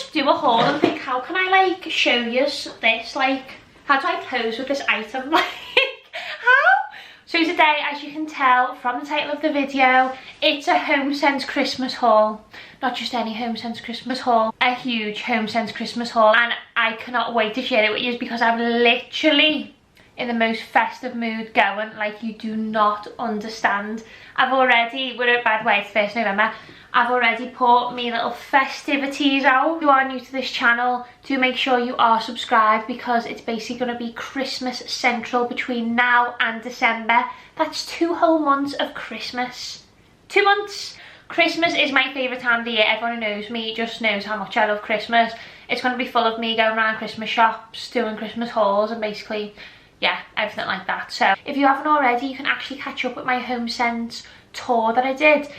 just do a haul and think, how can I like show you this, like how do I pose with this item? Like how? So today, as you can tell from the title of the video, it's a Homesense Christmas haul. Not just any Homesense Christmas haul, a huge Homesense Christmas haul, and I cannot wait to share it with you because I'm literally in the most festive mood going, like you do not understand. By the way, it's 1st November, I've already put me little festivities out. If you are new to this channel, do make sure you are subscribed because it's basically going to be Christmas central between now and December. That's 2 whole months of Christmas. 2 months. Christmas is my favourite time of the year. Everyone who knows me just knows how much I love Christmas. It's going to be full of me going around Christmas shops, doing Christmas hauls and basically, yeah, everything like that. So if you haven't already, you can actually catch up with my Homesense tour that I did,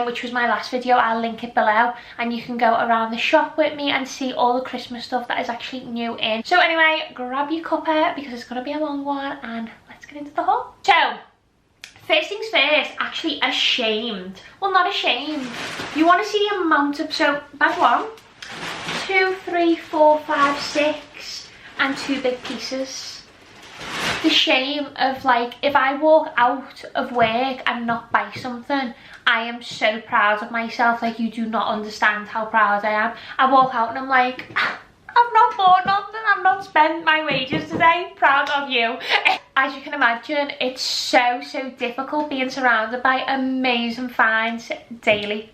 which was my last video. I'll link it below and you can go around the shop with me and see all the Christmas stuff that is actually new in. So anyway, grab your cuppa because it's going to be a long one and let's get into the haul. So first things first, actually ashamed. Well, not ashamed. You want to see the amount of, so bag 1, 2, 3, 4, 5, 6 and 2 big pieces. The shame of like, if I walk out of work and not buy something, I am so proud of myself. Like, you do not understand how proud I am. I walk out and I'm like, I've not bought nothing, I've not spent my wages today. Proud of you. As you can imagine, it's so difficult being surrounded by amazing finds daily.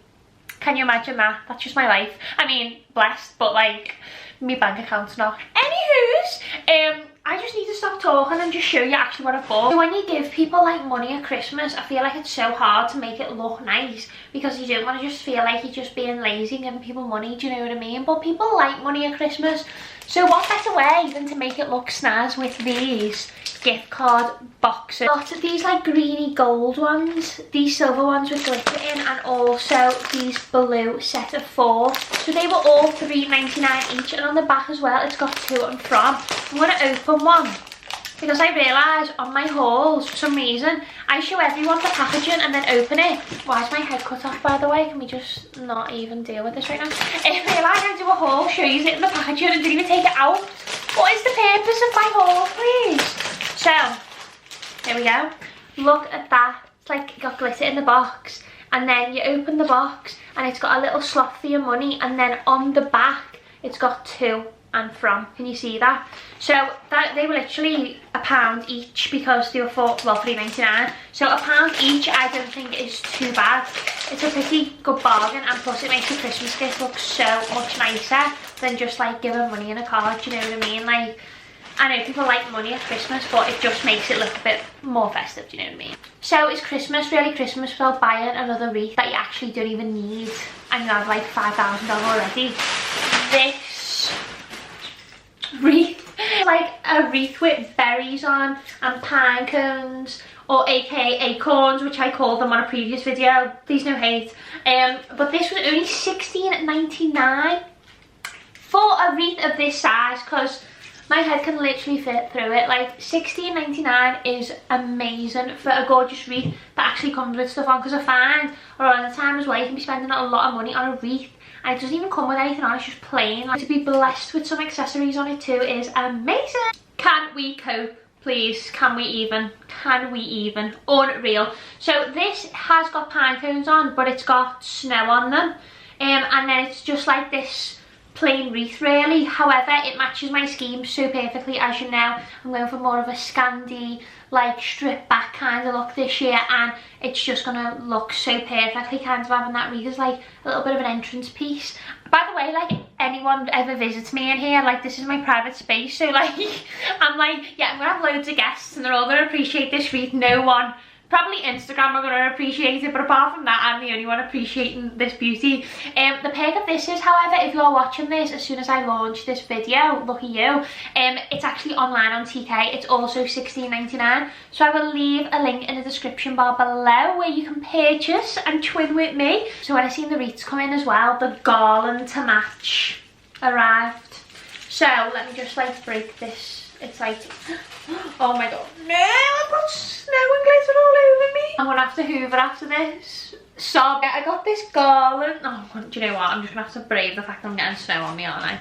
Can you imagine that? That's just my life. I mean, blessed, but like, my bank account's not. Anywho's, I just need to stop talking and just show you actually what I bought. So when you give people like money at Christmas, I feel like it's so hard to make it look nice because you don't want to just feel like you're just being lazy giving people money, do you know what I mean? But people like money at Christmas, so what better way than to make it look snazz with these gift card boxes. Lots of these like greeny gold ones, these silver ones with glitter in, and also these blue set of 4. So they were all $3.99 each, and on the back as well it's got to and from. I'm going to open one because I realised on my hauls for some reason I show everyone the packaging and then open it. Why is my head cut off, by the way? Can we just not even deal with this right now? I realised I do a haul, show you it in the packaging and didn't even take it out. What is the purpose of my haul, please? So, there we go. Look at that. It's like got glitter in the box. And then you open the box and it's got a little slot for your money. And then on the back, it's got to and from. Can you see that? So that they were literally £1 each because they were $3.99. So £1 each I don't think is too bad. It's a pretty good bargain, and plus it makes the Christmas gift look so much nicer than just like giving money in a card, do you know what I mean? Like, I know people like money at Christmas, but it just makes it look a bit more festive, do you know what I mean? So is Christmas really Christmas without buying another wreath that you actually don't even need and you have like $5,000 already? This wreath, like a wreath with berries on and pine cones, or aka acorns, which I called them on a previous video, please no hate. But this was only $16.99 for a wreath of this size, because my head can literally fit through it. Like, $16.99 is amazing for a gorgeous wreath that actually comes with stuff on, because I find a lot of the time as well you can be spending a lot of money on a wreath and it doesn't even come with anything on, it's just plain. Like, to be blessed with some accessories on it too is amazing. Can we cope, please? Can we even? Can we even? Unreal. So this has got pine cones on, but it's got snow on them, and then it's just like this plain wreath really. However, it matches my scheme so perfectly. As you know, I'm going for more of a Scandi, like strip back kind of look this year, and it's just gonna look so perfectly, kind of having that wreath as like a little bit of an entrance piece. By the way, like, anyone ever visits me in here, like, this is my private space, so like I'm like, yeah, I'm gonna have loads of guests and they're all gonna appreciate this wreath. No one, probably Instagram, are going to appreciate it, but apart from that, I'm the only one appreciating this beauty. The perk of this is, however, if you're watching this as soon as I launch this video, lucky you, it's actually online on TK. It's also $16.99, so I will leave a link in the description bar below where you can purchase and twin with me. So when I seen the wreaths come in as well, the garland to match arrived. So let me just like break this It's like, oh my god, no, I've got snow and glitter all over me. I'm gonna have to hoover after this. So I got this garland. Oh, do you know what? I'm just gonna have to brave the fact that I'm getting snow on me, aren't I?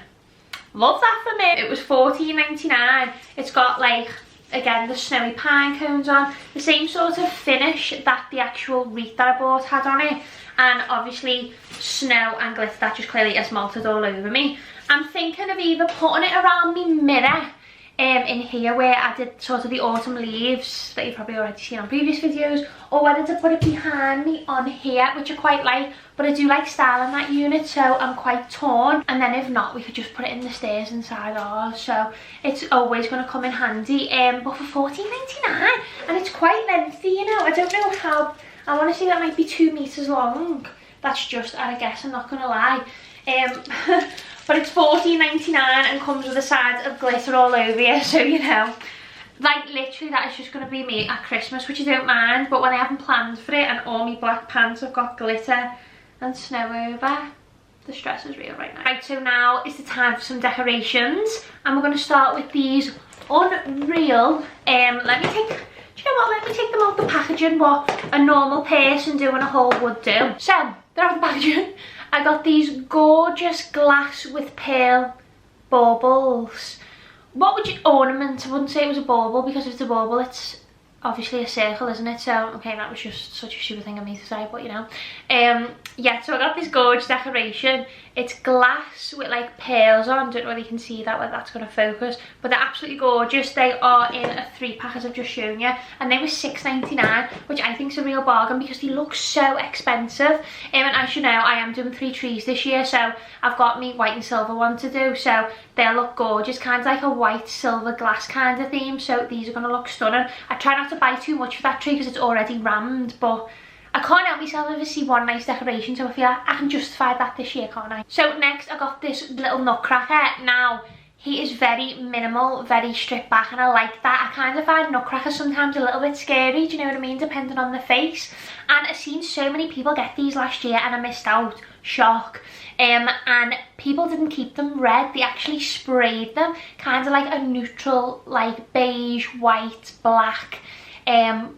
Love that for me. It was $14.99. It's got like, again, the snowy pine cones on. The same sort of finish that the actual wreath that I bought had on it. And obviously snow and glitter that just clearly has melted all over me. I'm thinking of either putting it around my mirror in here where I did sort of the autumn leaves that you've probably already seen on previous videos, or whether to put it behind me on here, which I quite like, but I do like styling that unit, so I'm quite torn. And then if not, we could just put it in the stairs inside ours, so it's always going to come in handy. But for $14.99, and it's quite lengthy, you know. I don't know how, I want to say that might be 2 meters long. That's just at a guess, I'm not going to lie. But it's $14.99 and comes with a side of glitter all over you, so you know, like literally that is just going to be me at Christmas, which I don't mind. But when I haven't planned for it and all my black pants have got glitter and snow over, the stress is real right now. Right, so now is the time for some decorations, and we're going to start with these unreal, let me take, do you know what, let me take them out the packaging, what a normal person doing a haul would do. So, they're out the packaging. I got these gorgeous glass with pearl baubles. What would you, ornament? I wouldn't say it was a bauble, because if it's a bauble it's obviously a circle, isn't it? So, okay, that was just such a stupid thing of me to say, but you know. Yeah, so I got this gorgeous decoration. It's glass with like pearls on. Don't know whether you can see that, whether that's going to focus, but they're absolutely gorgeous. They are in a 3-pack, as I've just shown you, and they were $6.99, which I think is a real bargain because they look so expensive. And as you know, I am doing 3 trees this year, so I've got me white and silver one to do, so they'll look gorgeous, kind of like a white silver glass kind of theme. So these are going to look stunning. I try not to buy too much for that tree because it's already rammed, but I can't help myself if I see one nice decoration, so I feel like I can justify that this year, can't I? So next I got this little nutcracker. Now, he is very minimal, very stripped back, and I like that. I kind of find nutcrackers sometimes a little bit scary, do you know what I mean, depending on the face. And I've seen so many people get these last year and I missed out. Shock. And people didn't keep them red, they actually sprayed them kind of like a neutral, like beige, white, black,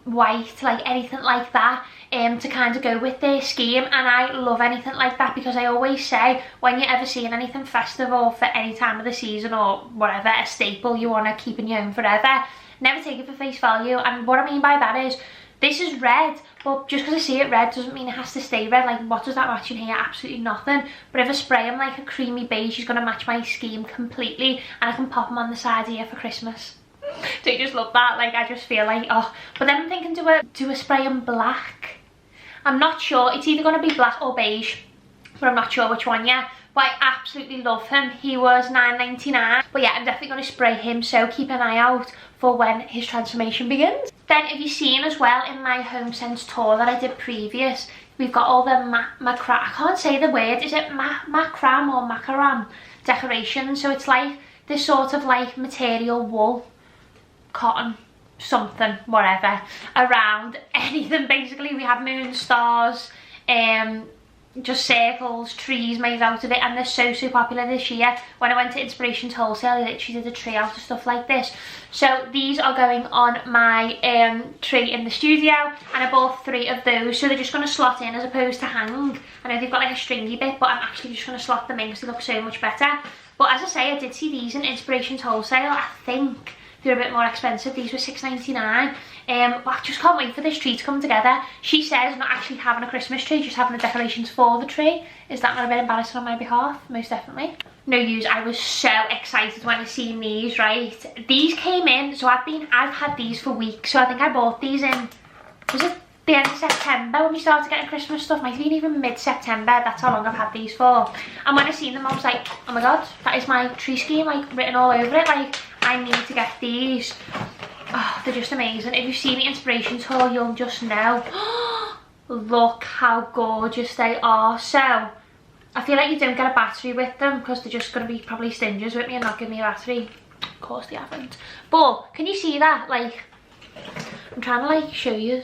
white, like anything like that, to kind of go with their scheme. And I love anything like that, because I always say, when you're ever seeing anything festive or for any time of the season or whatever, a staple you want to keep in your home forever, never take it for face value. And what I mean by that is, this is red, but just because I see it red doesn't mean it has to stay red. Like, what does that match in here? Absolutely nothing. But if I spray them like a creamy beige, she's going to match my scheme completely, and I can pop them on the side here for Christmas. Don't you just love that? Like, I just feel like, oh. But then I'm thinking, do a spray in black? I'm not sure. It's either going to be black or beige, but I'm not sure which one yet. But I absolutely love him. He was $9.99. But yeah, I'm definitely going to spray him, so keep an eye out for when his transformation begins. Then, if you've seen as well in my Homesense tour that I did previous, we've got all the I can't say the word, is it macram or macaram decorations? So it's like this sort of like material, wool, cotton, something, whatever, around anything basically. We have moon, stars, just circles, trees made out of it, and they're so popular this year. When I went to Inspirations Wholesale, I literally did a tree out of stuff like this. So these are going on my tree in the studio, and I bought 3 of those, so they're just going to slot in as opposed to hang. I know they've got like a stringy bit, but I'm actually just going to slot them in because they look so much better. But as I say, I did see these in Inspirations Wholesale. I think they're a bit more expensive. These were $6.99. But I just can't wait for this tree to come together. She says not actually having a Christmas tree, just having the decorations for the tree. Is that not a bit embarrassing on my behalf? Most definitely. No use, I was so excited when I seen these, right? These came in, so I've had these for weeks. So I think I bought these in, was it the end of September when we started getting Christmas stuff? Might have been even mid-September. That's how long I've had these for. And when I seen them, I was like, oh my god, that is my tree scheme, like written all over it. Like, I need to get these. Oh, they're just amazing. If you've seen the Inspirations haul, you'll just know. Look how gorgeous they are. So I feel like you don't get a battery with them because they're just going to be probably stingers with me and not give me a battery. Of course they haven't. But can you see that? Like, I'm trying to like show you.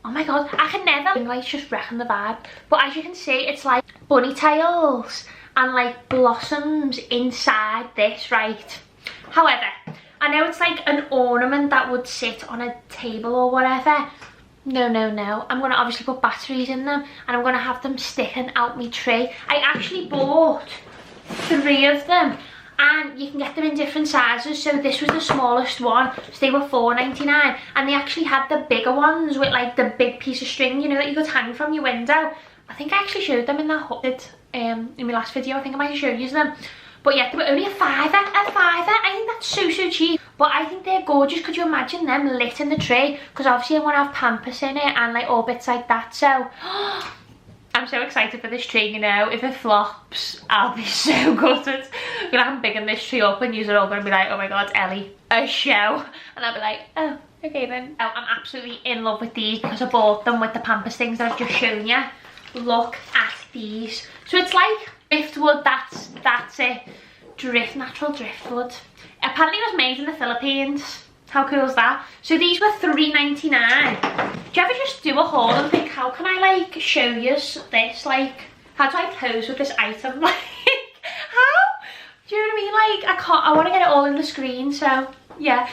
Oh my god, I can never. Like, just wrecking the vibe. But as you can see, it's like bunny tails and like blossoms inside this, right? However, I know it's like an ornament that would sit on a table or whatever. No, no, no. I'm going to obviously put batteries in them and I'm going to have them sticking out my tree. I actually bought 3 of them and you can get them in different sizes. So this was the smallest one, so they were $4.99, and they actually had the bigger ones with like the big piece of string, you know, that you could hang from your window. I think I actually showed them in that in my last video. I think I might have showed you them. But yeah, they were only a fiver. I think that's so cheap. But I think they're gorgeous. Could you imagine them lit in the tree? Because obviously I want to have pampers in it and like all bits like that. So I'm so excited for this tree, you know. If it flops, I'll be so gutted. I'm gonna have bigging this tree up and use it all and be like, oh my god, Ellie, a show. And I'll be like, oh, okay then. Oh, I'm absolutely in love with these because I bought them with the pampers things that I've just shown you. Look at these. So it's like driftwood, that's it. Natural driftwood. Apparently it was made in the Philippines. How cool is that? So these were $3.99. Do you ever just do a haul and think, how can I like show you this? Like, how do I pose with this item? Like, how? Do you know what I mean? Like, I want to get it all in the screen, so yeah.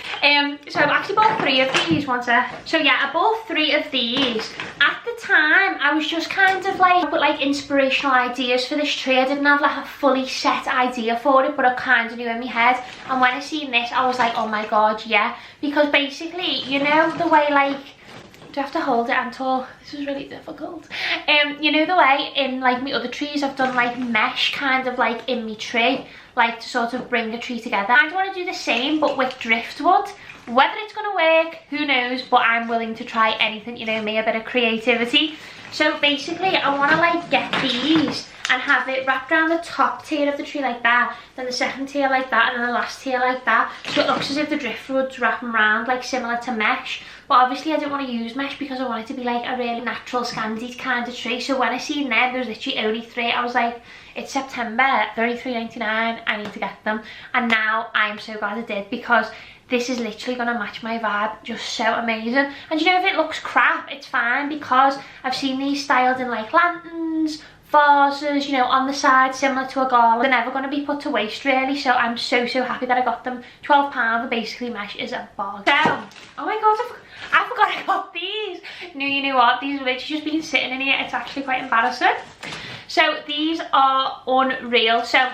So I've actually bought 3 of these, one sec. So yeah, I bought 3 of these. At the time, I was just kind of like, put like inspirational ideas for this tree. I didn't have like a fully set idea for it, but I kind of knew in my head. And when I seen this, I was like, oh my god, yeah. Because basically, you know the way like, do I have to hold it and talk? This is really difficult. You know the way in like my other trees, I've done like mesh kind of like in my tree, like to sort of bring a tree together. I want to do the same but with driftwood. Whether it's going to work, who knows, but I'm willing to try anything, you know me, a bit of creativity. So basically I want to like get these and have it wrapped around the top tier of the tree like that, then the second tier like that, and then the last tier like that. So it looks as if the driftwood's wrapping around like similar to mesh. But obviously I didn't want to use mesh because I want it to be like a really natural Scandi kind of tree. So when I seen them, there was literally only 3. I was like, it's September, they're only $3.99, I need to get them. And now I am so glad I did, because this is literally going to match my vibe just so amazing. And you know, if it looks crap, it's fine, because I've seen these styled in like lanterns, vases, you know, on the side, similar to a garland. They're never going to be put to waste really, so I'm so happy that I got them. £12 for basically mesh is a bargain. So, oh my god, I forgot I got these. No, you know what, these have literally just been sitting in here. It's actually quite embarrassing. So these are unreal. So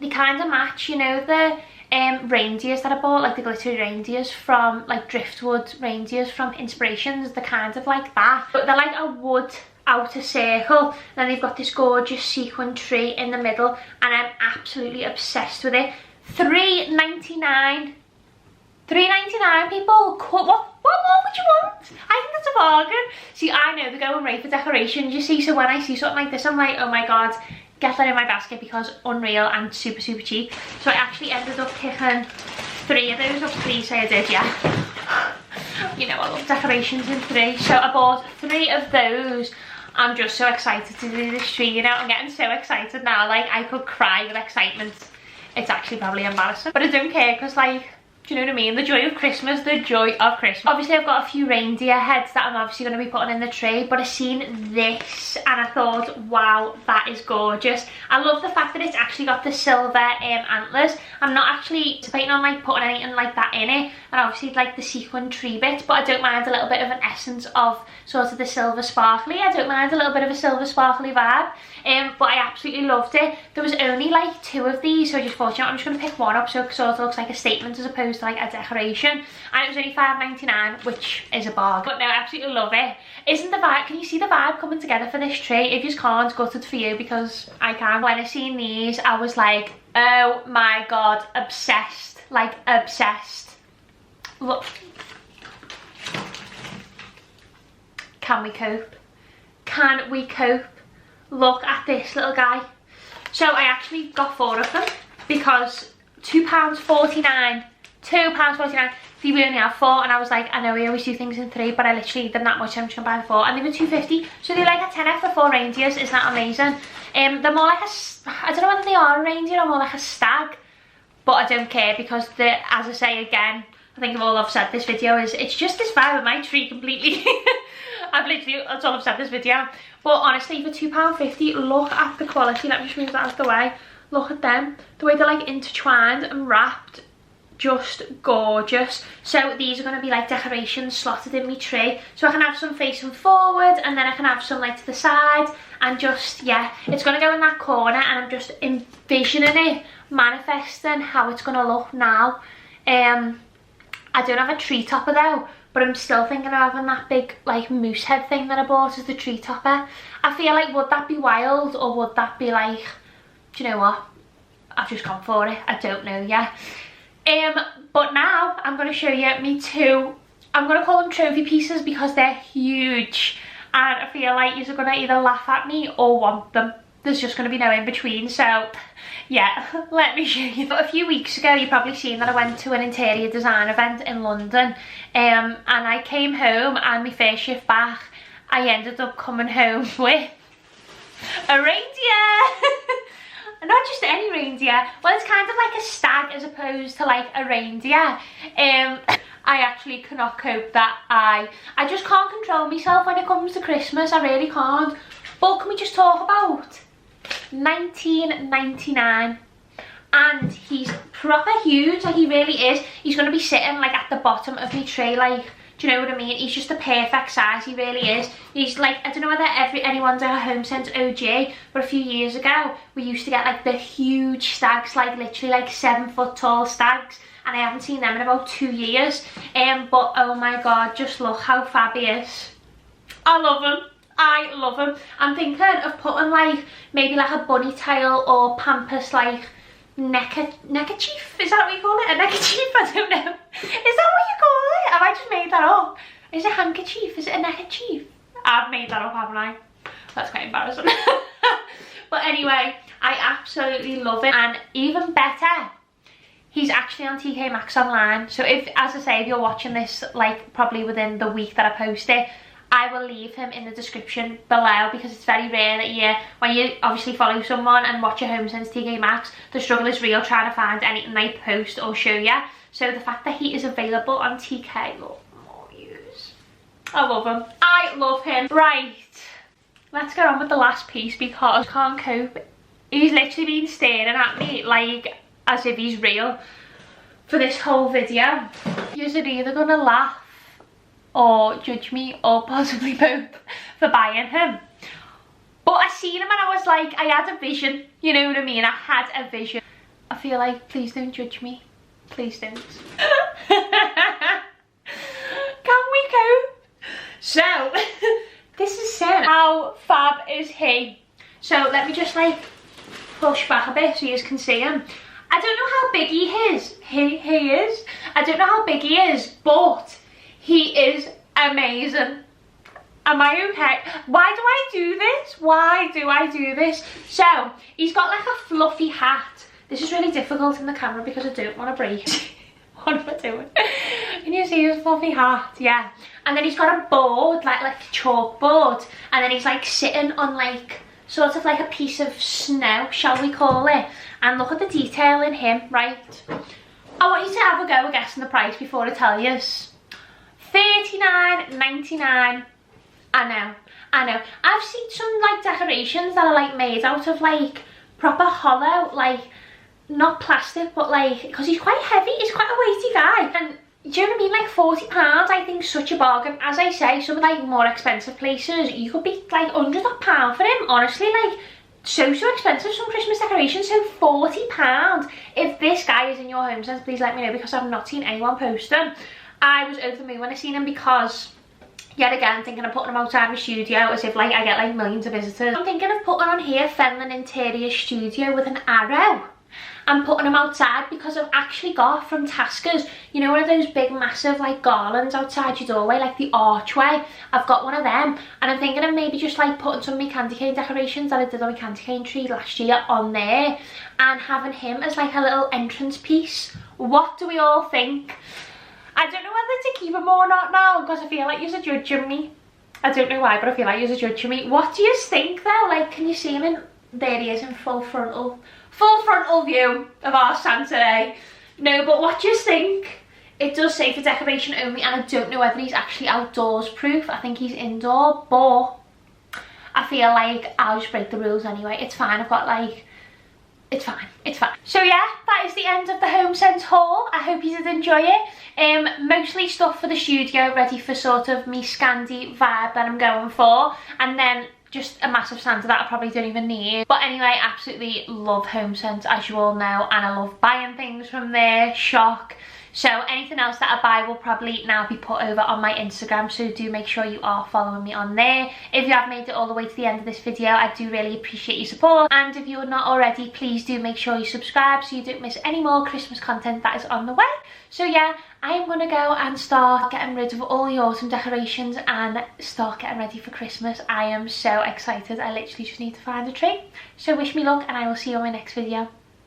they kind of match, you know, the reindeers that I bought, like the glittery reindeers from like Driftwood reindeers from Inspirations. They're kind of like that, but they're like a wood outer circle, and then they've got this gorgeous sequin tree in the middle, and I'm absolutely obsessed with it. $3.99. $3.99, people. What more would you want? I think that's a bargain. See, I know they're going right for decorations, you see, so when I see something like this, I'm like, oh my god, get that in my basket, because unreal and super cheap. So I actually ended up picking 3 of those up. Please say I did, yeah. You know, I love decorations in 3. So I bought 3 of those. I'm just so excited to do this tree, you know. I'm getting so excited now, like I could cry with excitement. It's actually probably embarrassing, but I don't care, because like, do you know what I mean? The joy of Christmas, the joy of Christmas. Obviously I've got a few reindeer heads that I'm obviously going to be putting in the tree, but I seen this and I thought, wow, that is gorgeous. I love the fact that it's actually got the silver antlers. I'm not actually debating on like putting anything like that in it, and obviously like the sequin tree bit, but I don't mind a little bit of an essence of sort of the silver sparkly. I don't mind a little bit of a silver sparkly vibe. But I absolutely loved it. There was only like 2 of these, so I just thought, you know, I'm just going to pick one up so it sort of looks like a statement as opposed to like a decoration. And it was only $5.99, which is a bargain. But no, I absolutely love it. Isn't the vibe, can you see the vibe coming together for this tree? If you can't, gutted for you, because I can. When I seen these, I was like, oh my god, obsessed. Like obsessed. Look. Can we cope? Can we cope? Look at this little guy. So I actually got 4 of them because £2.49. £2.49. We only have 4, and I was like, I know we always do things in 3, but I literally need them that much, I'm just gonna buy 4, and they were £2.50. So they're like a tenner for 4 reindeers. Isn't that amazing? They're more like I don't know whether they are a reindeer or more like a stag, but I don't care, because as I say again, I think all I've said this video is, it's just this vibe of my tree completely. That's all I've said this video. But honestly, for £2.50, look at the quality. Let me just move that out of the way. Look at them. The way they're like intertwined and wrapped. just gorgeous. So these are going to be like decorations slotted in my tree, so I can have some facing forward and then I can have some like to the side, and just, yeah, it's going to go in that corner, and I'm just envisioning it manifesting how it's going to look now. I don't have a tree topper though, but I'm still thinking of having that big like moose head thing that I bought as the tree topper. I feel like, would that be wild, or would that be like, do you know what, I've just gone for it, I don't know yet. But now I'm going to show you me two, I'm going to call them trophy pieces because they're huge, and I feel like you're going to either laugh at me or want them. There's just going to be no in between, so yeah, let me show you. But a few weeks ago, you've probably seen that I went to an interior design event in London, and I came home, and my first shift back, I ended up coming home with a reindeer. Not just any reindeer, well, it's kind of like a stag as opposed to like a reindeer. I actually cannot cope that I just can't control myself when it comes to Christmas, I really can't. But can we just talk about 1999, and he's proper huge, like he really is. He's going to be sitting like at the bottom of my tree, like, do you know what I mean? He's just the perfect size, he really is. He's like, I don't know whether anyone's a Homesense OG, but a few years ago we used to get like the huge stags, like literally like 7 foot tall stags, and I haven't seen them in about 2 years. But oh my god, just look how fab he is. I love him. I love him. I'm thinking of putting like maybe like a bunny tail or pampas like neckerchief, is that what you call it? A neckerchief? I don't know. Is that what you call it? Have I just made that up? Is it a handkerchief? Is it a neckerchief? I've made that up, haven't I? That's quite embarrassing. But anyway, I absolutely love it, and even better, he's actually on TK Maxx online. So if, as I say, if you're watching this like probably within the week that I post it, I will leave him in the description below, because it's very rare that when you obviously follow someone and watch a Homesense TK Maxx, the struggle is real trying to find anything they post or show you. So the fact that he is available on TK, look, more views. I love him. I love him. Right, let's get on with the last piece because I can't cope. He's literally been staring at me like as if he's real for this whole video. You're either gonna laugh or judge me, or possibly both, for buying him. But I seen him and I was like, I had a vision, you know what I mean? I had a vision. I feel like, please don't judge me. Please don't. Can we go? So, this is Sen. How fab is he? So let me just like push back a bit so you can see him. I don't know how big he is. He is. I don't know how big he is, but he is amazing. Am I okay? Why do I do this? Why do I do this? So, he's got like a fluffy hat. This is really difficult in the camera because I don't want to break it. What am I doing? Can you see his fluffy hat? Yeah. And then he's got a board, like a chalkboard. And then he's like sitting on like, sort of like a piece of snow, shall we call it. And look at the detail in him, right? I want you to have a go at guessing the price before I tell you. $39.99. I know. I've seen some like decorations that are like made out of like proper hollow, like not plastic, but like, because he's quite heavy, he's quite a weighty guy. And do you know what I mean? Like £40, I think such a bargain. As I say, some of like more expensive places, you could be like under £100 for him. Honestly, like so expensive, some Christmas decorations. So £40. If this guy is in your Homesense, please let me know, because I've not seen anyone post them. I was over the moon when I seen him, because yet again thinking of putting him outside my studio as if like I get like millions of visitors. I'm thinking of putting on here Fenlon interior studio with an arrow and putting him outside, because I've actually got from Tasker's, you know, one of those big massive like garlands outside your doorway, like the archway. I've got one of them, and I'm thinking of maybe just like putting some of my candy cane decorations that I did on my candy cane tree last year on there, and having him as like a little entrance piece. What do we all think? I don't know whether to keep him or not now, because I feel like you're judging me. I don't know why, but I feel like you're judging me. What do you think though? Like, can you see him in, there he is in full frontal view of our Santa today. No, but what do you think? It does say for decoration only, and I don't know whether he's actually outdoors proof. I think he's indoor, but I feel like I'll just break the rules anyway. It's fine, I've got like, it's fine. So yeah, that is the the end of the Homesense haul. I hope you did enjoy it. Mostly stuff for the studio, ready for sort of me Scandi vibe that I'm going for, and then just a massive Santa that I probably don't even need. But anyway, absolutely love Homesense, as you all know, and I love buying things from there. Shock. So anything else that I buy will probably now be put over on my Instagram, so do make sure you are following me on there. If you have made it all the way to the end of this video, I do really appreciate your support, and if you're not already, please do make sure you subscribe so you don't miss any more Christmas content that is on the way. So yeah, I am going to go and start getting rid of all the autumn decorations and start getting ready for Christmas. I am so excited. I literally just need to find a tree. So wish me luck, and I will see you on my next video.